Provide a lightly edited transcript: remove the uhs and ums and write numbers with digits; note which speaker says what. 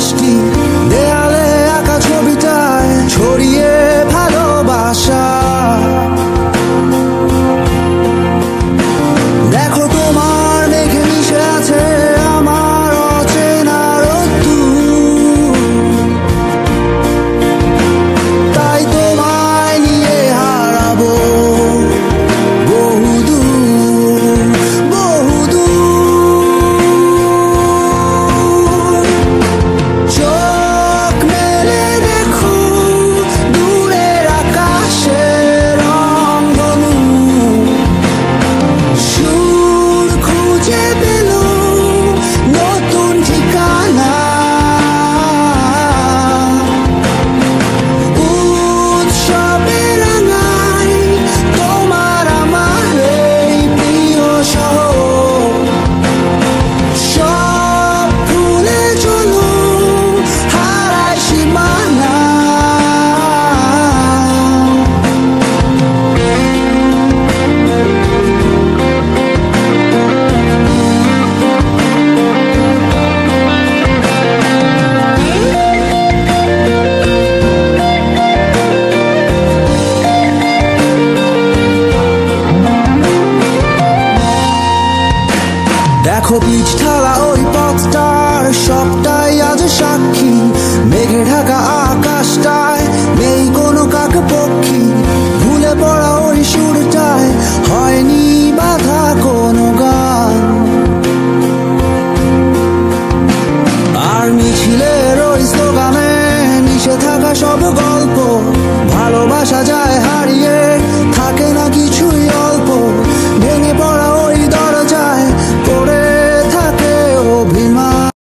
Speaker 1: বৃষ্টি, দেয়ালে আঁকা ছবিটায় ছড়িয়ে ভালোবাসা। দেখো তোমার মেঘে মিশে আছে আমার অচেনা রোদ্দুর, তাই তোমায় নিয়ে হারাবো বহুদূর বহুদূর। চোখ মেলে দেখো দূরের আকাশের রংধনু, সুর খুঁজে পেল নতুন ঠিকানা। উৎসবে রাঙায় তোমার আমার এই প্রিয় শহর, সব ভুলে চলো হারায় সীমানা। দেখো পিচ ঢালা ওই পথটার সবটাই আজ সাক্ষী, মেঘে ঢাকা আকাশটায় নেই কোনো কাক পক্ষী, ভুলে পড়া ওই সুরটায় হয়নি বাধা কোনো গান। আর মিছিলের ওই স্লোগানে মিশে থাকা সব